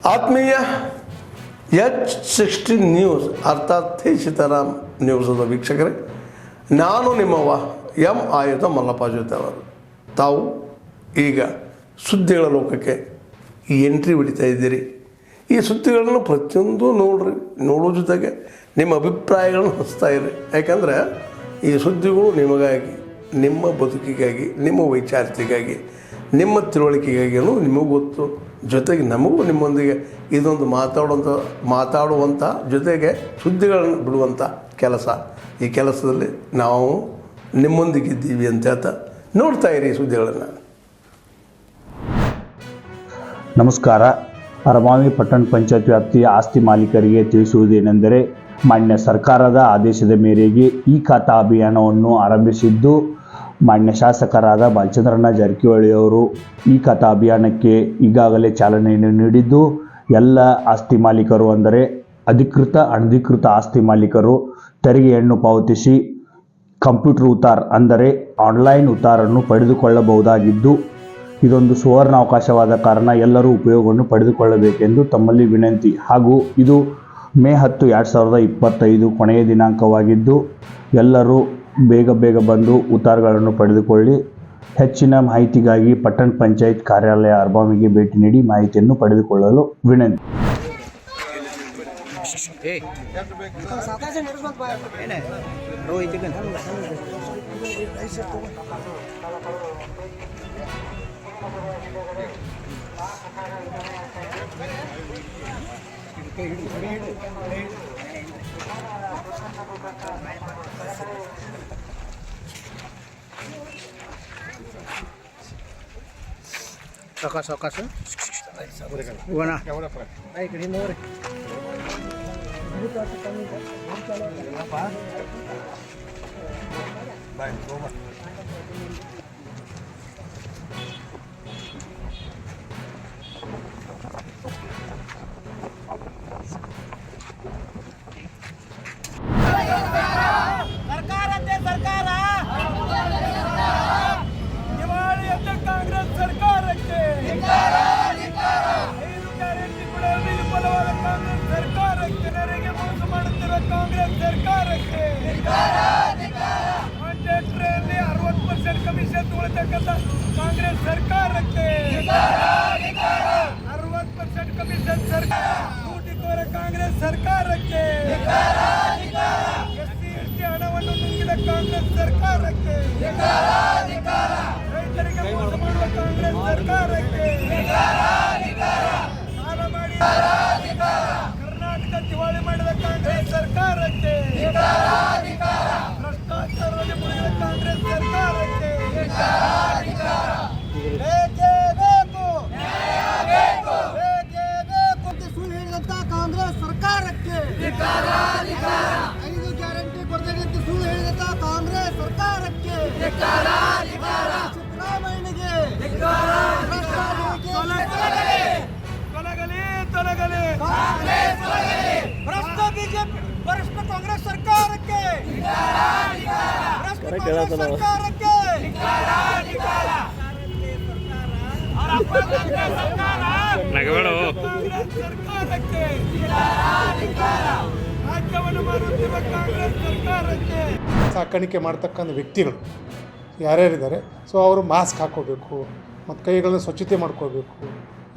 ಆತ್ಮೀಯ H16 news ಅರ್ಥಾತ್ ಸೀತಾರಾಮ್ ನ್ಯೂಸದ ವೀಕ್ಷಕರೇ, ನಾನು ನಿಮ್ಮವ ಎಂ ಆಯುಧ ಮಲ್ಲಪ್ಪ ಜೊತೆ ಅವರು. ತಾವು ಈಗ ಸುದ್ದಿಗಳ ಲೋಕಕ್ಕೆ ಎಂಟ್ರಿ ಹೊಡಿತಾ ಇದ್ದೀರಿ. ಈ ಸುದ್ದಿಗಳನ್ನು ಪ್ರತಿಯೊಂದು ನೋಡೋ ಜೊತೆಗೆ ನಿಮ್ಮ ಅಭಿಪ್ರಾಯಗಳನ್ನು ಹಚ್ತಾ ಇರಿ. ಯಾಕಂದರೆ ಈ ಸುದ್ದಿಗಳು ನಿಮಗಾಗಿ, ನಿಮ್ಮ ಬದುಕಿಗಾಗಿ, ನಿಮ್ಮ ವೈಚಾರಿಕೆಗಾಗಿ, ನಿಮ್ಮ ತಿಳುವಳಿಕೆಗಾಗಿಯೂ ನಿಮಗೂ ಗೊತ್ತು. ಜೊತೆಗೆ ನಮಗೂ ನಿಮ್ಮೊಂದಿಗೆ ಇದೊಂದು ಮಾತಾಡುವಂಥ ಜೊತೆಗೆ ಸುದ್ದಿಗಳನ್ನು ಬಿಡುವಂಥ ಕೆಲಸ. ಈ ಕೆಲಸದಲ್ಲಿ ನಾವು ನಿಮ್ಮೊಂದಿಗಿದ್ದೀವಿ ಅಂತ ಹೇಳ್ತಾ ನೋಡ್ತಾ ಇರಿ ಸುದ್ದಿಗಳನ್ನು. ನಮಸ್ಕಾರ. ಅರಮಾವಿ ಪಟ್ಟಣ ಪಂಚಾಯತ್ ವ್ಯಾಪ್ತಿಯ ಆಸ್ತಿ ಮಾಲೀಕರಿಗೆ ತಿಳಿಸುವುದೇನೆಂದರೆ, ಮಾನ್ಯ ಸರ್ಕಾರದ ಆದೇಶದ ಮೇರೆಗೆ ಈ ಖಾತಾ ಅಭಿಯಾನವನ್ನು ಆರಂಭಿಸಿದ್ದು, ಮಾನ್ಯ ಶಾಸಕರಾದ ಬಾಲಚಂದ್ರಣ್ಣ ಜಾರಕಿಹೊಳಿಯವರು ಈ ಖಾತಾ ಅಭಿಯಾನಕ್ಕೆ ಈಗಾಗಲೇ ಚಾಲನೆಯನ್ನು ನೀಡಿದ್ದು, ಎಲ್ಲ ಆಸ್ತಿ ಮಾಲೀಕರು ಅಂದರೆ ಅಧಿಕೃತ ಅನಧಿಕೃತ ಆಸ್ತಿ ಮಾಲೀಕರು ತೆರಿಗೆಯನ್ನು ಪಾವತಿಸಿ ಕಂಪ್ಯೂಟರ್ ಉತ್ತಾರ ಅಂದರೆ ಆನ್ಲೈನ್ ಉತ್ತಾರನ್ನು ಪಡೆದುಕೊಳ್ಳಬಹುದಾಗಿದ್ದು, ಇದೊಂದು ಸುವರ್ಣ ಅವಕಾಶವಾದ ಕಾರಣ ಎಲ್ಲರೂ ಉಪಯೋಗವನ್ನು ಪಡೆದುಕೊಳ್ಳಬೇಕೆಂದು ತಮ್ಮಲ್ಲಿ ವಿನಂತಿ. ಹಾಗೂ ಇದು ಮೇ 10, 2025 ಕೊನೆಯ ದಿನಾಂಕವಾಗಿದ್ದು, ಎಲ್ಲರೂ ಬೇಗ ಬಂದು ಉತ್ತಾರಗಳನ್ನು ಪಡೆದುಕೊಳ್ಳಿ. ಹೆಚ್ಚಿನ ಮಾಹಿತಿಗಾಗಿ ಪಟ್ಟಣ ಪಂಚಾಯತ್ ಕಾರ್ಯಾಲಯ ಅರಬಾವಿಗೆ ಭೇಟಿ ನೀಡಿ ಮಾಹಿತಿಯನ್ನು ಪಡೆದುಕೊಳ್ಳಲು ವಿನಂತಿ. ಸಾವಕಾಶ ಹೋಗೋಣ. ಕಾಂಗ್ರೆಸ್ ಸರ್ಕಾರಕ್ಕೆ ಕಾಂಗ್ರೆಸ್ ಸರ್ಕಾರಕ್ಕೆ ನರಿಗೆ ಮೋಸ ಮಾಡುತ್ತಿರುವ ಕಾಂಗ್ರೆಸ್ ಸರ್ಕಾರಕ್ಕೆ ಕಾಂಟ್ರಾಕ್ಟರಲ್ಲಿ 60% ಕಮಿಷನ್ ತಗೊಳ್ತಕ್ಕಂಥ ಕಾಂಗ್ರೆಸ್ ಸರ್ಕಾರಕ್ಕೆ 60% ಕಮಿಷನ್ ಸರ್ಕಾರ ಲೂಟಿಕೋರ ಕಾಂಗ್ರೆಸ್ ಸರ್ಕಾರಕ್ಕೆ SC/ST ಹಣವನ್ನು ನುಂಗಿದ ಕಾಂಗ್ರೆಸ್ ಸರ್ಕಾರಕ್ಕೆ ರೈತರಿಗೆ ಮೋಸ ಮಾಡುವ ಕಾಂಗ್ರೆಸ್ ಸರ್ಕಾರಕ್ಕೆ ಸಾಲ ಮಾಡಿ ಕರ್ನಾಟಕ ದಿವಾಳಿ ಮಾಡಿದ ಕಾಂಗ್ರೆಸ್ ಸರ್ಕಾರಕ್ಕೆ ಭ್ರಷ್ಟಾಚಾರದಲ್ಲಿ ಮುಳುಗಿದ ಕಾಂಗ್ರೆಸ್ ಸರ್ಕಾರಕ್ಕೆ ಬೇಕೇ ಬೇಕು ಸುಳ್ಳು ಹೇಳಿದಂತ ಕಾಂಗ್ರೆಸ್ ಸರ್ಕಾರಕ್ಕೆ 5 ಗ್ಯಾರಂಟಿ ಕೊಡ್ತೇನೆ ಅಂತ ಸುಳ್ಳು ಹೇಳಿದಂತ ಕಾಂಗ್ರೆಸ್ ಸರ್ಕಾರಕ್ಕೆ ಸಿದ್ದರಾಮಯ್ಯನಿಗೆ ತೊಲಗಲಿ ಭ್ರಷ್ಟ ಬಿಜೆಪಿ ಭ್ರಷ್ಟ ಕಾಂಗ್ರೆಸ್ ಸರ್ಕಾರಕ್ಕೆ ಸರ್ಕಾರಕ್ಕೆ ಸರ್ಕಾರಕ್ಕೆ ರಾಜ್ಯವನ್ನು ಮಾರುತ್ತಿರುವ ಕಾಂಗ್ರೆಸ್ ಸರ್ಕಾರಕ್ಕೆ ಸಾಕಾಣಿಕೆ ಮಾಡ್ತಕ್ಕಂಥ ವ್ಯಕ್ತಿಗಳು ಯಾರ್ಯಾರಿದ್ದಾರೆ, ಸೊ ಅವರು ಮಾಸ್ಕ್ ಹಾಕ್ಕೋಬೇಕು, ಮತ್ತು ಕೈಗಳನ್ನು ಸ್ವಚ್ಛತೆ ಮಾಡ್ಕೋಬೇಕು,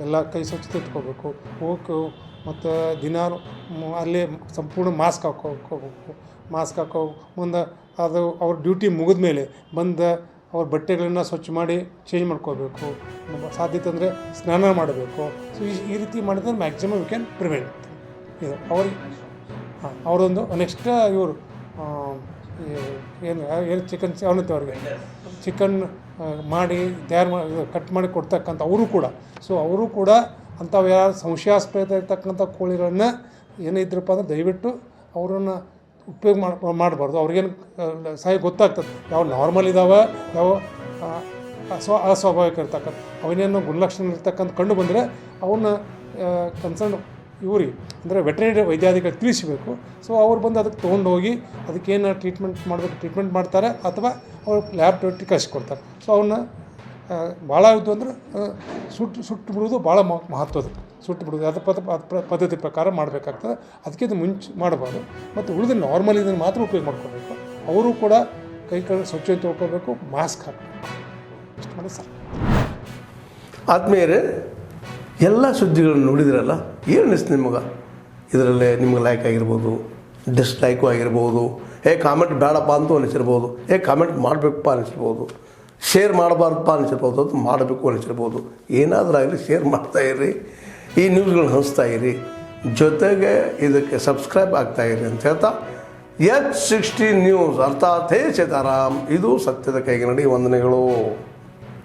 ಎಲ್ಲ ಕೈ ಸ್ವಚ್ಛತೆ ಇಟ್ಕೋಬೇಕು, ಹೋಗು ಮತ್ತು ದಿನಾಲು ಅಲ್ಲೇ ಸಂಪೂರ್ಣ ಮಾಸ್ಕ್ ಹಾಕ್ಕೋಬೇಕು. ಮಾಸ್ಕ್ ಹಾಕೋ ಮುಂದೆ ಅದು ಅವ್ರ ಡ್ಯೂಟಿ ಮುಗಿದ ಮೇಲೆ ಬಂದು ಅವ್ರ ಬಟ್ಟೆಗಳನ್ನು ಸ್ವಚ್ಛ ಮಾಡಿ ಚೇಂಜ್ ಮಾಡ್ಕೋಬೇಕು. ಸಾಧ್ಯತೆ ಅಂದರೆ ಸ್ನಾನ ಮಾಡಬೇಕು. ಸೊ ಈ ರೀತಿ ಮಾಡಿದ್ರೆ ಮ್ಯಾಕ್ಸಿಮಮ್ ವಿ ಕ್ಯಾನ್ ಪ್ರಿವೆಂಟ್ ಇದು ಅವ್ರಿಗೆ. ಅವರೊಂದು ನೆಕ್ಸ್ಟ್ ಇವರು ಏನು ಚಿಕನ್ ಅವನತ್ತೆ ಅವ್ರಿಗೆ ಚಿಕನ್ ಮಾಡಿ ತಯಾರು ಮಾಡಿ ಕಟ್ ಮಾಡಿ ಕೊಡ್ತಕ್ಕಂಥ ಅವರು ಕೂಡ. ಸೊ ಅವರು ಕೂಡ ಅಂಥವು ಯಾರು ಸಂಶಯಾಸ್ಪದ ಇರ್ತಕ್ಕಂಥ ಕೋಳಿಗಳನ್ನ ಏನಿದ್ರಪ್ಪ ಅಂದ್ರೆ ದಯವಿಟ್ಟು ಅವರನ್ನು ಉಪಯೋಗ ಮಾಡಬಾರ್ದು. ಅವ್ರಿಗೇನು ಗೊತ್ತಾಗ್ತದೆ ಯಾವ ನಾರ್ಮಲ್ ಇದ್ದಾವೆ, ಯಾವ ಅಸ್ವಾಭಾವಿಕ ಇರ್ತಕ್ಕಂಥ ಅವನೇನು ಗುಣಲಕ್ಷಣ ಇರ್ತಕ್ಕಂಥ ಕಂಡು ಬಂದರೆ ಅವನ್ನ ಕನ್ಸರ್ನ್ ಇವ್ರಿಗೆ ಅಂದರೆ ವೆಟರ್ನರಿ ವೈದ್ಯಾಧಿಕಾರಿ ತಿಳಿಸಬೇಕು. ಸೊ ಅವ್ರು ಬಂದು ಅದಕ್ಕೆ ತೊಗೊಂಡೋಗಿ ಅದಕ್ಕೇನು ಟ್ರೀಟ್ಮೆಂಟ್ ಮಾಡಬೇಕು ಟ್ರೀಟ್ಮೆಂಟ್ ಮಾಡ್ತಾರೆ, ಅಥವಾ ಅವ್ರು ಲ್ಯಾಬ್ ಟೆಸ್ಟ್ ಕಳಿಸ್ಕೊಡ್ತಾರೆ. ಸೊ ಅವನ್ನ ಭಾಳ ಇದು ಅಂದ್ರೆ ಸುಟ್ಟು ಬಿಡೋದು ಭಾಳ ಮಹತ್ವದ. ಸುಟ್ಟು ಬಿಡೋದು ಅದು ಪದ್ಧತಿ ಪ್ರಕಾರ ಮಾಡಬೇಕಾಗ್ತದೆ. ಅದಕ್ಕಿಂತ ಮುಂಚೆ ಮಾಡಬಾರ್ದು. ಮತ್ತು ಉಳಿದ ನಾರ್ಮಲ್ ಇದನ್ನು ಮಾತ್ರ ಉಪಯೋಗ ಮಾಡ್ಕೋಬೇಕು. ಅವರು ಕೂಡ ಕೈಗಳು ಸ್ವಚ್ಛತೆ ತೊಳ್ಕೊಬೇಕು, ಮಾಸ್ಕ್ ಹಾಕಬೇಕು. ಇಷ್ಟು ಮಾಡಿ ಸಾಕು. ಆದ್ಮೇಲೆ ಎಲ್ಲ ಸುದ್ದಿಗಳನ್ನು ನೋಡಿದ್ರಲ್ಲ, ಏನು ಅನಿಸ್ತು ನಿಮಗೆ? ಇದರಲ್ಲೇ ನಿಮ್ಗೆ ಲೈಕ್ ಆಗಿರ್ಬೋದು, ಡಿಸ್ಲೈಕು ಆಗಿರ್ಬೋದು, ಕಾಮೆಂಟ್ ಬೇಡಪ್ಪ ಅಂತೂ ಅನಿಸಿರ್ಬೋದು, ಕಾಮೆಂಟ್ ಮಾಡಬೇಕಪ್ಪ ಅನಿಸಿರ್ಬೋದು, ಶೇರ್ ಮಾಡಬಾರ್ದಪ್ಪ ಅನಿಸಿರ್ಬೋದು, ಅದು ಮಾಡಬೇಕು ಅನಿಸಿರ್ಬೋದು. ಏನಾದರೂ ಆಗಲಿ ಶೇರ್ ಮಾಡ್ತಾಯಿರಿ, ಈ ನ್ಯೂಸ್ಗಳನ್ನ ಹಂಚ್ತಾಯಿರಿ, ಜೊತೆಗೆ ಇದಕ್ಕೆ ಸಬ್ಸ್ಕ್ರೈಬ್ ಆಗ್ತಾಯಿರಿ ಅಂತ ಹೇಳ್ತಾ H16 ನ್ಯೂಸ್ ಅರ್ಥಾತ್ ಹೇ ಸೀತಾರಾಮ್, ಇದು ಸತ್ಯದ ಕೈಗೆ ನಡಿ. ವಂದನೆಗಳು.